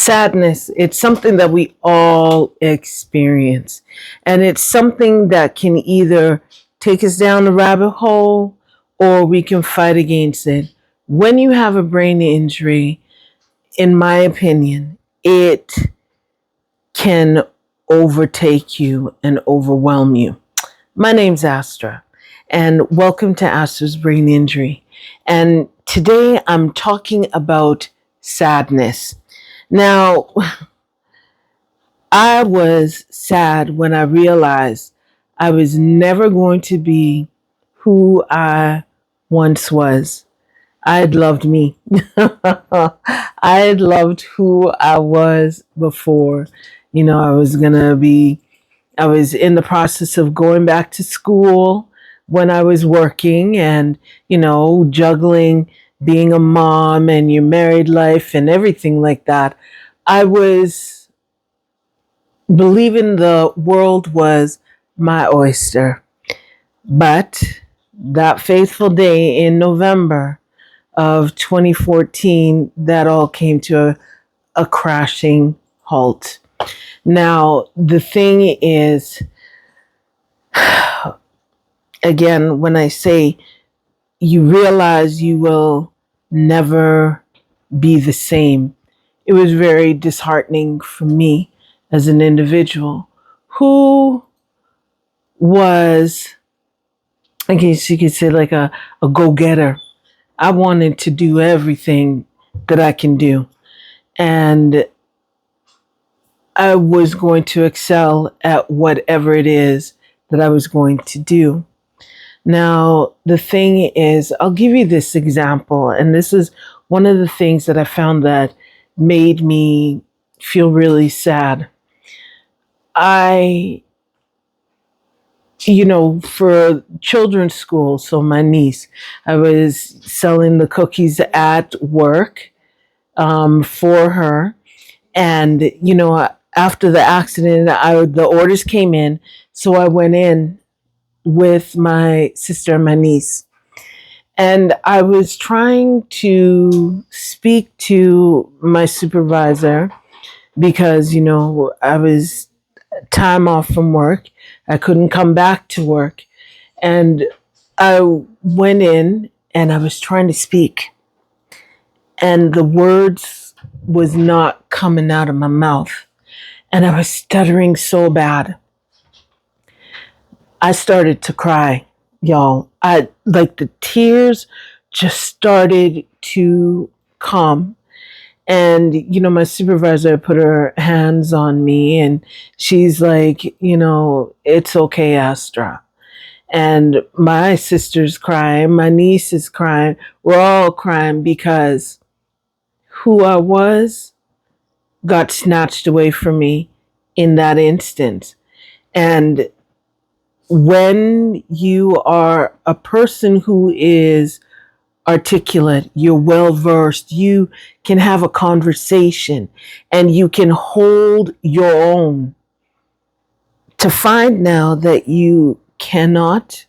Sadness, it's something that we all experience. And it's something that can either take us down the rabbit hole or we can fight against it. When you have a brain injury, in my opinion, it can overtake you and overwhelm you. My name's Astra, and welcome to Astra's Brain Injury. And today I'm talking about sadness. Now, I was sad when I realized I was never going to be who I once was. I had loved me. I had loved who I was before. I was in the process of going back to school when I was working and, juggling being a mom and your married life and everything like that. I was believing the world was my oyster. But that faithful day in November of 2014, that all came to a crashing halt. Now, the thing is, again, when I say you realize you will never be the same, it was very disheartening for me as an individual who was, I guess you could say, like a go-getter. I wanted to do everything that I can do. And I was going to excel at whatever it is that I was going to do. Now, the thing is, I'll give you this example, and this is one of the things that I found that made me feel really sad. For children's school, so my niece, I was selling the cookies at work for her. And, after the accident, the orders came in. So I went in with my sister and my niece. And I was trying to speak to my supervisor because, I was time off from work. I couldn't come back to work. And I went in and I was trying to speak. And the words was not coming out of my mouth. And I was stuttering so bad. I started to cry, y'all. The tears just started to come. And, my supervisor put her hands on me and she's like, it's okay, Astra. And my sister's crying, my niece is crying. We're all crying because who I was got snatched away from me in that instant. And when you are a person who is articulate, you're well versed, you can have a conversation and you can hold your own. To find now that you cannot,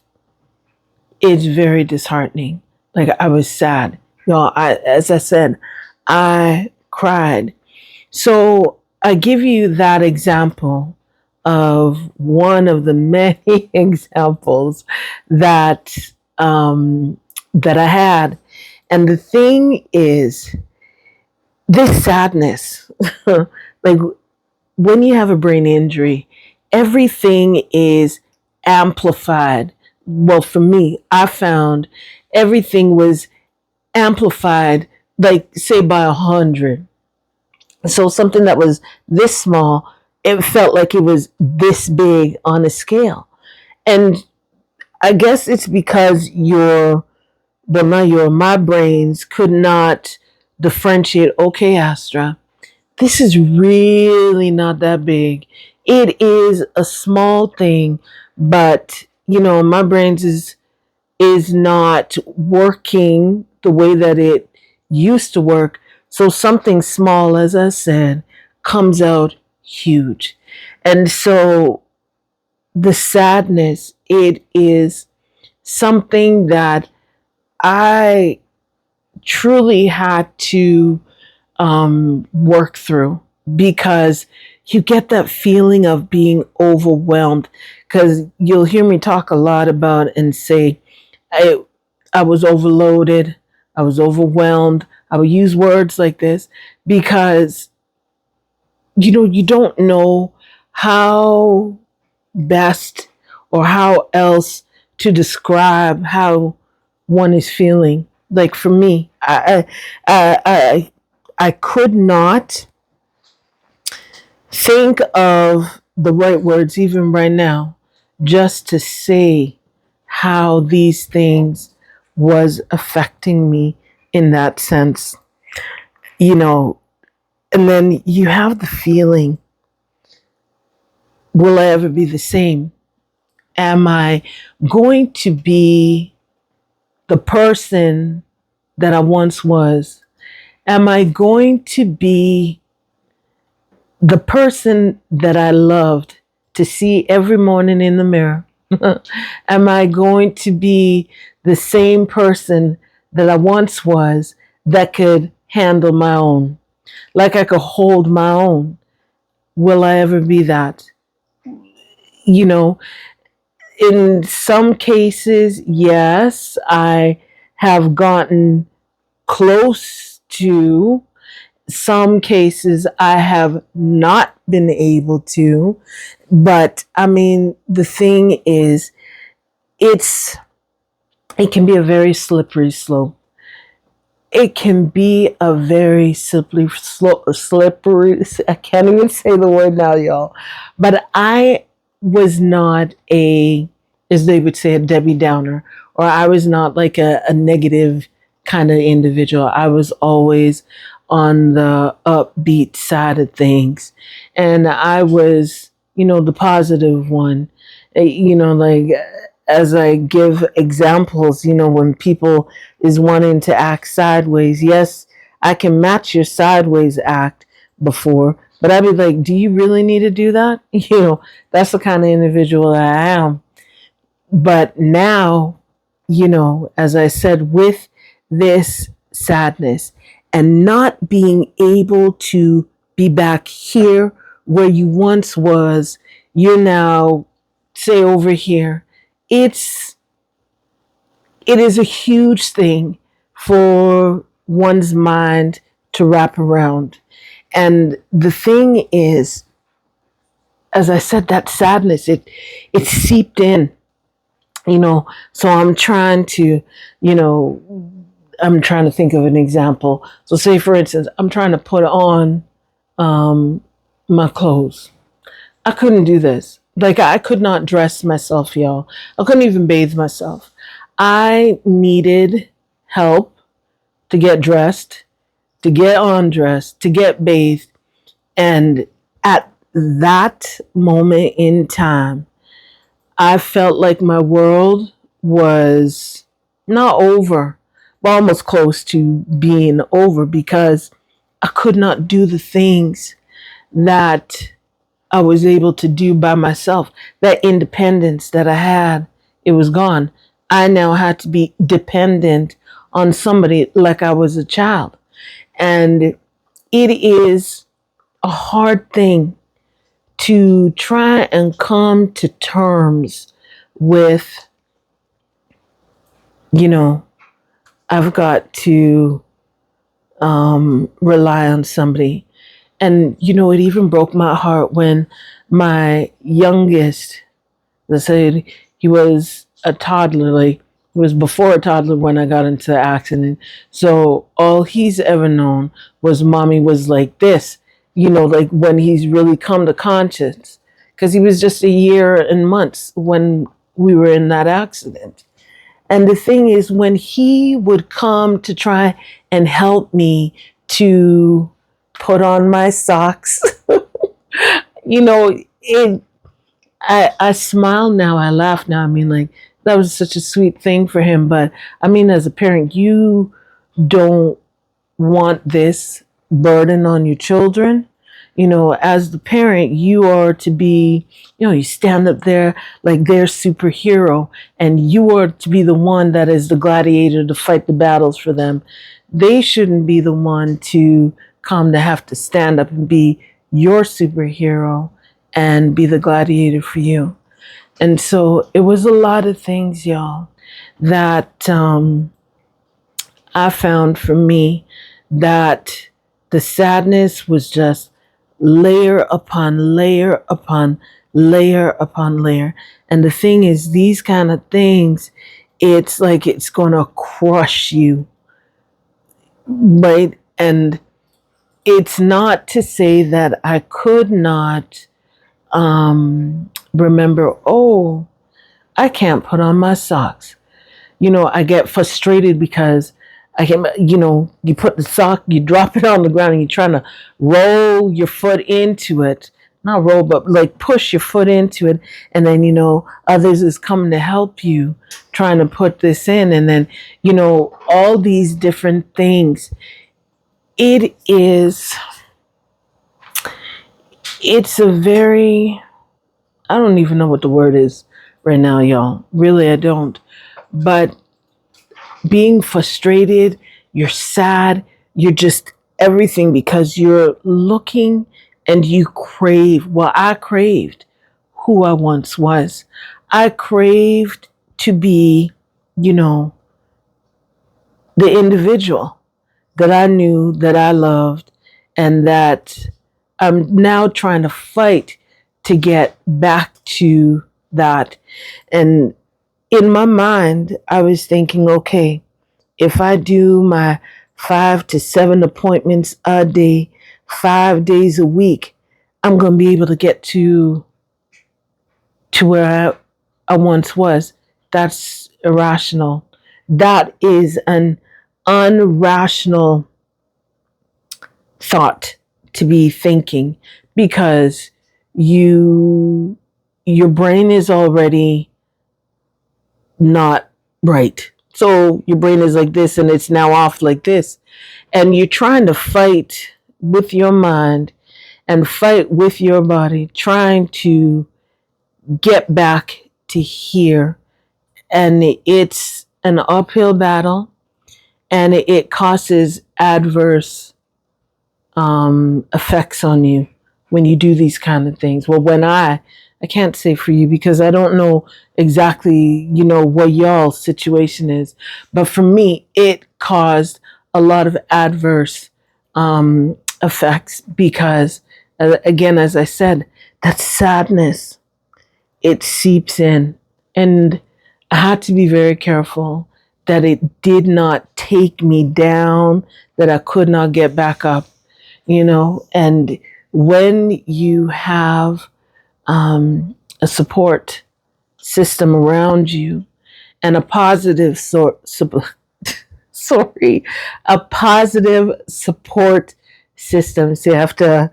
it's very disheartening. Like, I was sad. As I said, I cried. So I give you that example of one of the many examples that that I had. And the thing is, this sadness, like when you have a brain injury, everything is amplified. Well, for me, I found everything was amplified, like say by 100. So something that was this small, it felt like it was this big on a scale. And I guess it's because my brains could not differentiate, okay, Astra, this is really not that big. It is a small thing, but my brains is not working the way that it used to work. So something small, as I said, comes out huge. And so the sadness, it is something that I truly had to work through, because you get that feeling of being overwhelmed. Because you'll hear me talk a lot about and say, I, I was overloaded, I was overwhelmed. I would use words like this because, you don't know how best or how else to describe how one is feeling. Like for me, I could not think of the right words even right now just to say how these things was affecting me in that sense. You know, and then you have the feeling, will I ever be the same? Am I going to be the person that I once was? Am I going to be the person that I loved to see every morning in the mirror? Am I going to be the same person that I once was that could handle my own? Like I could hold my own? Will I ever be that? You know, in some cases, yes, I have gotten close to. Some cases I have not been able to. But I mean, the thing is, it's it can be a very slippery slope. It can be a very slippery. I can't even say the word now, y'all. But I was not as they would say, a Debbie Downer, or I was not like a negative kind of individual. I was always on the upbeat side of things. And I was, the positive one. Like as I give examples, when people is wanting to act sideways, yes, I can match your sideways act before, but I'd be like, do you really need to do that? That's the kind of individual that I am. But now, as I said, with this sadness and not being able to be back here where you once was, you're now, say, over here. It is a huge thing for one's mind to wrap around. And the thing is, as I said, that sadness, it seeped in, so I'm trying to think of an example. So say, for instance, I'm trying to put on my clothes. I couldn't do this. Like, I could not dress myself, y'all. I couldn't even bathe myself. I needed help to get dressed, to get undressed, to get bathed. And at that moment in time, I felt like my world was not over, but almost close to being over, because I could not do the things that I was able to do by myself. That independence that I had, it was gone. I now had to be dependent on somebody like I was a child. And it is a hard thing to try and come to terms with, I've got to rely on somebody. And, it even broke my heart when my youngest, let's say he was a toddler, like it was before a toddler when I got into the accident. So all he's ever known was mommy was like this, like when he's really come to conscience, because he was just a year and months when we were in that accident. And the thing is, when he would come to try and help me to put on my socks, it I smile now, I laugh now. I mean, like, that was such a sweet thing for him. But I mean, as a parent, you don't want this burden on your children. As the parent, you are to be, you stand up there like their superhero, and you are to be the one that is the gladiator to fight the battles for them. They shouldn't be the one to come to have to stand up and be your superhero and be the gladiator for you. And so it was a lot of things, y'all, that I found for me, that the sadness was just layer upon layer upon layer upon layer. And the thing is, these kind of things, it's like it's going to crush you, right? And it's not to say that I could not remember, oh, I can't put on my socks. I get frustrated because I can, you put the sock, you drop it on the ground and you're trying to roll your foot into it. Not roll, but like push your foot into it. And then, others is coming to help you trying to put this in. And then, all these different things. It's a very, I don't even know what the word is right now, y'all. Really, I don't. But being frustrated, you're sad, you're just everything because you're looking and you crave. Well, I craved who I once was. I craved to be, the individual that I knew, that I loved, and that I'm now trying to fight to get back to that. And in my mind, I was thinking, okay, if I do my 5 to 7 appointments a day, 5 days a week, I'm going to be able to get to where I once was. That's irrational. That is an unrational thought to be thinking, because your brain is already not right. So your brain is like this and it's now off like this. And you're trying to fight with your mind and fight with your body, trying to get back to here. And it's an uphill battle, and it causes adverse effects on you when you do these kind of things. Well, when I can't say for you because I don't know exactly, what y'all's situation is. But for me, it caused a lot of adverse effects because, again, as I said, that sadness, it seeps in. And I had to be very careful that it did not take me down, that I could not get back up, and when you have a support system around you and a positive a positive support system. So you have to,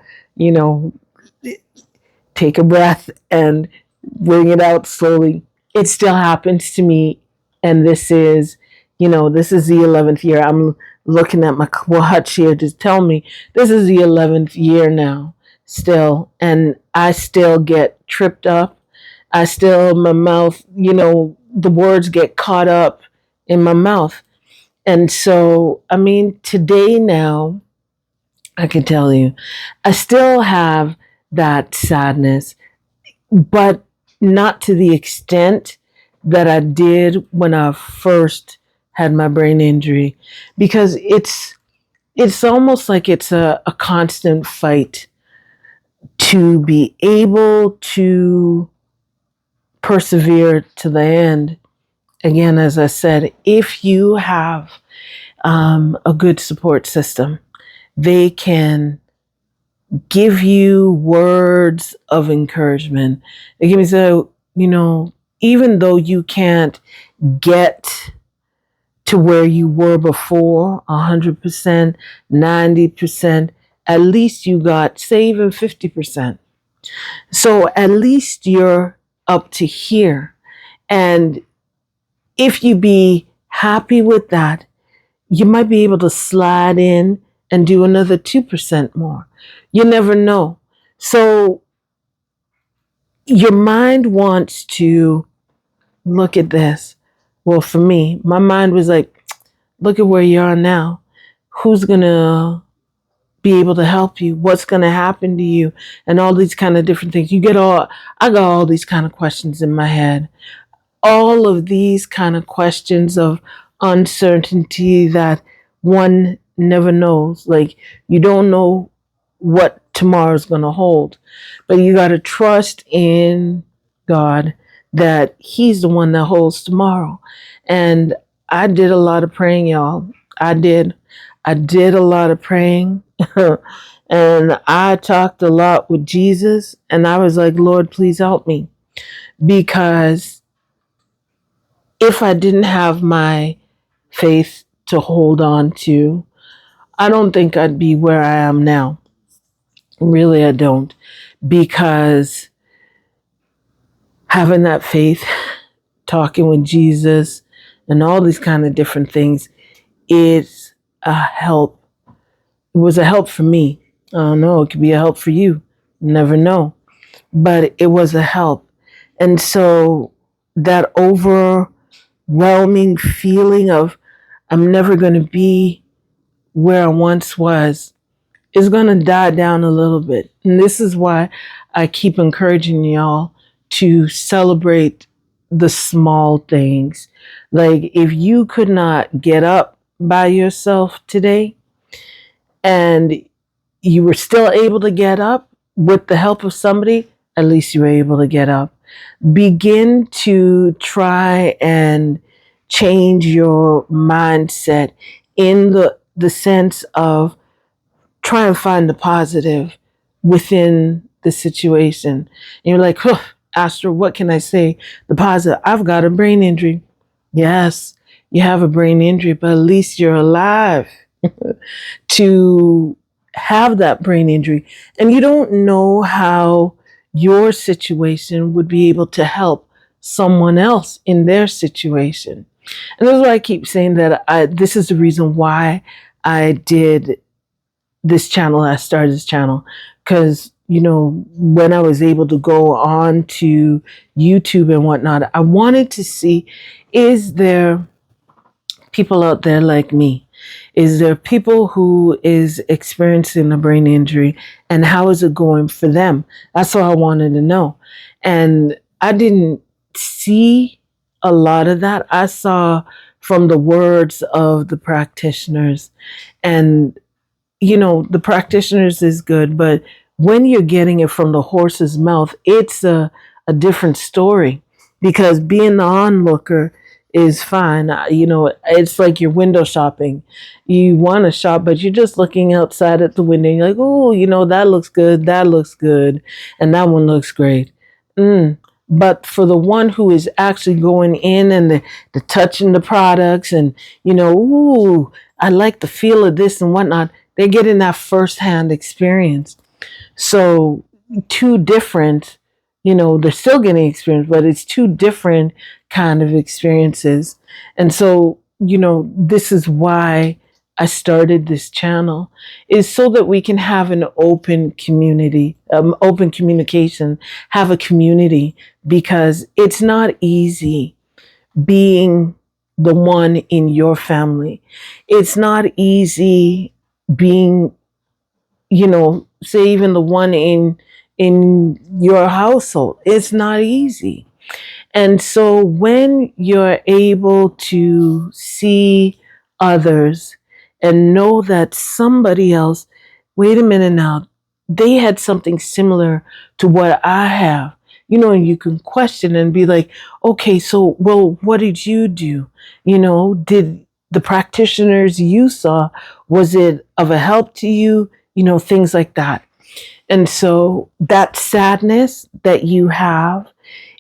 take a breath and bring it out slowly. It still happens to me. And this is the 11th year. I'm looking at my watch here to tell me this is the 11th year now still. And I still get tripped up. My mouth, the words get caught up in my mouth. And so, today now, I can tell you, I still have that sadness, but not to the extent that I did when I first had my brain injury, because it's almost like it's a constant fight to be able to persevere to the end. Again, as I said, if you have a good support system, they can give you words of encouragement. They give me, so, even though you can't get to where you were before, 100%, 90%, at least you got, say, even 50%. So at least you're up to here. And if you be happy with that, you might be able to slide in and do another 2% more. You never know. So your mind wants to look at this. Well, for me, my mind was like, look at where you are now. Who's going to be able to help you? What's going to happen to you? And all these kind of different things. I got all these kind of questions in my head. All of these kind of questions of uncertainty that one never knows. Like, you don't know what tomorrow's going to hold, but you got to trust in God that He's the one that holds tomorrow. And I did a lot of praying, y'all. I did a lot of praying. And I talked a lot with Jesus, and I was like, Lord, please help me. Because if I didn't have my faith to hold on to, I don't think I'd be where I am now. Really, I don't. Because having that faith, talking with Jesus, and all these kind of different things, is a help. It was a help for me. I don't know, it could be a help for you. You never know. But it was a help. And so that overwhelming feeling of I'm never going to be where I once was is going to die down a little bit. And this is why I keep encouraging y'all to celebrate the small things. Like, if you could not get up by yourself today and you were still able to get up with the help of somebody, at least you were able to get up. Begin to try and change your mindset in the sense of try and find the positive within the situation. And you're like, huh, Astro, what can I say? The positive, I've got a brain injury. Yes, you have a brain injury, but at least you're alive to have that brain injury. And you don't know how your situation would be able to help someone else in their situation. And that's why I keep saying that this is the reason why I did this channel. I started this channel because, when I was able to go on to YouTube and whatnot, I wanted to see, is there people out there like me? Is there people who is experiencing a brain injury, and how is it going for them? That's what I wanted to know. And I didn't see a lot of that. I saw from the words of the practitioners, and the practitioners is good, but when you're getting it from the horse's mouth, it's a different story, because being the onlooker is fine. It's like you're window shopping. You want to shop, but you're just looking outside at the window. You're like, oh, that looks good. That looks good. And that one looks great. But for the one who is actually going in and the touching the products and, ooh, I like the feel of this and whatnot, they're getting that firsthand experience. So two different, they're still getting experience, but it's two different kind of experiences. And so, this is why I started this channel, is so that we can have an open community, open communication, have a community, because it's not easy being the one in your family. It's not easy being, say even the one in your household. It's not easy. And so when you're able to see others and know that somebody else, wait a minute now, they had something similar to what I have, and you can question and be like, okay, so, well, what did you do? Did the practitioners you saw, was it of a help to you? Things like that. And so that sadness that you have,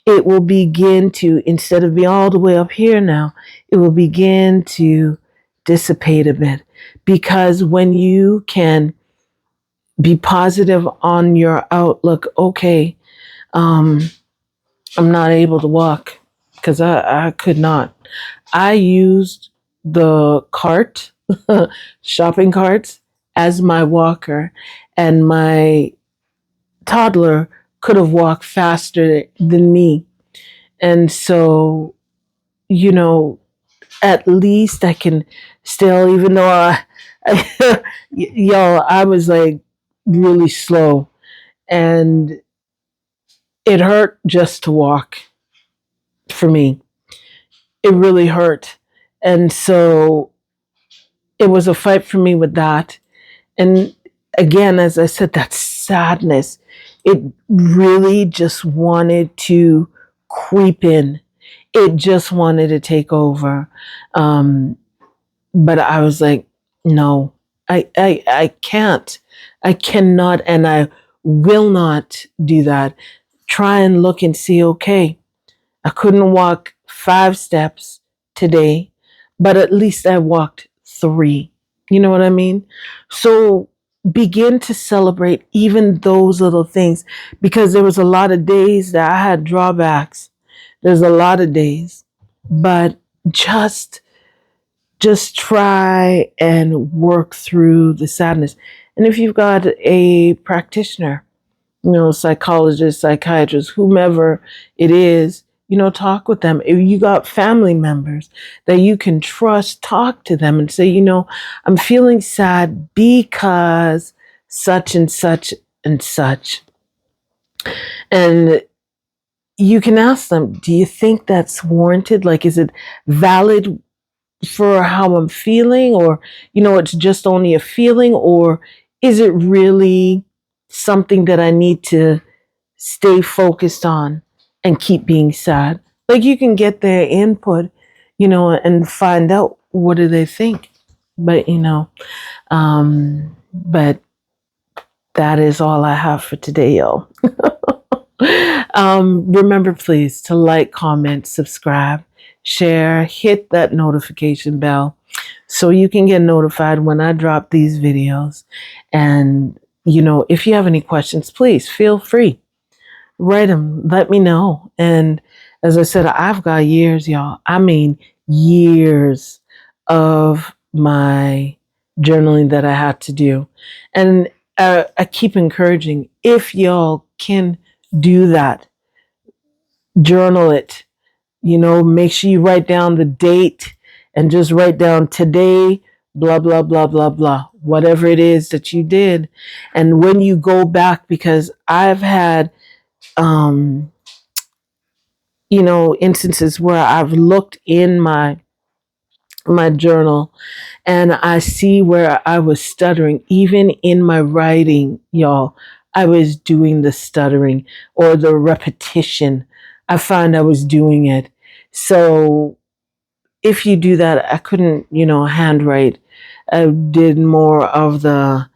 it will begin to, instead of being all the way up here now, it will begin to dissipate a bit. Because when you can be positive on your outlook, okay, I'm not able to walk, because I could not. I used the cart, shopping carts, as my walker, and my toddler could have walked faster than me. And so, at least I can still, even though Y'all, I was like really slow, and it hurt just to walk for me. It really hurt. And so it was a fight for me with that. And again, as I said, that sadness, it really just wanted to creep in. It just wanted to take over. Um, but I was like, no, I can't. I cannot, and I will not do that. Try and look and see, okay, I couldn't walk 5 steps today, but at least I walked 3. You know what I mean? So begin to celebrate even those little things, because there was a lot of days that I had drawbacks. There's a lot of days, but just just try and work through the sadness. And if you've got a practitioner, psychologist, psychiatrist, whomever it is, talk with them. If you got family members that you can trust, talk to them and say, I'm feeling sad because such and such and such. And you can ask them, do you think that's warranted? Like, is it valid for how I'm feeling? Or, it's just only a feeling? Or is it really something that I need to stay focused on and keep being sad? Like, you can get their input, and find out what do they think. But, but that is all I have for today, y'all. Remember, please, to like, comment, subscribe, share, hit that notification bell so you can get notified when I drop these videos. And, if you have any questions, please feel free. Write them. Let me know. And as I said, I've got years, y'all. I mean, years of my journaling that I had to do. And I keep encouraging, if y'all can do that, journal it. Make sure you write down the date and just write down today, blah, blah, blah, blah, blah, whatever it is that you did. And when you go back, because I've had, instances where I've looked in my journal and I see where I was stuttering, even in my writing, y'all. I was doing the stuttering or the repetition. I found I was doing it. So if you do that, I couldn't, handwrite. I did more of the,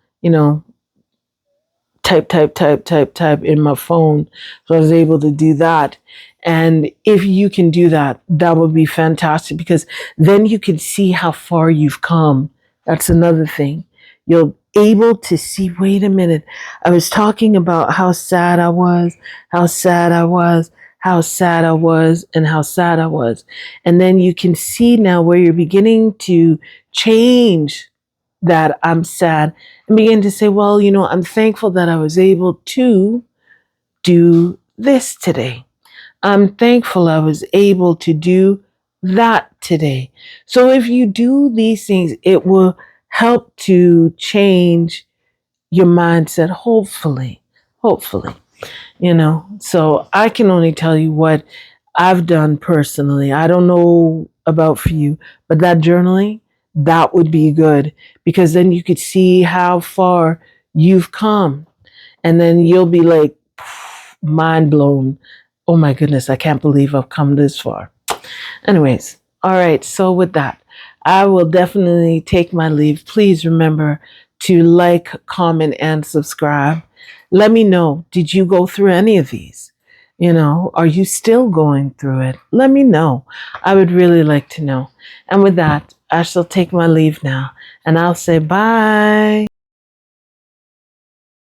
type in my phone. So I was able to do that. And if you can do that, that would be fantastic, because then you can see how far you've come. That's another thing. You're able to see, wait a minute, I was talking about how sad I was, how sad I was, how sad I was, and how sad I was. And then you can see now where you're beginning to change that I'm sad, and begin to say, well, I'm thankful that I was able to do this today. I'm thankful I was able to do that today. So if you do these things, it will help to change your mindset, hopefully. So I can only tell you what I've done personally. I don't know about for you, but that journaling, that would be good, because then you could see how far you've come, and then you'll be like mind blown. Oh my goodness, I can't believe I've come this far. Anyways, all right. So with that, I will definitely take my leave. Please remember to like, comment, and subscribe. Let me know, did you go through any of these? Are you still going through it? Let me know. I would really like to know. And with that, I shall take my leave now, and I'll say bye.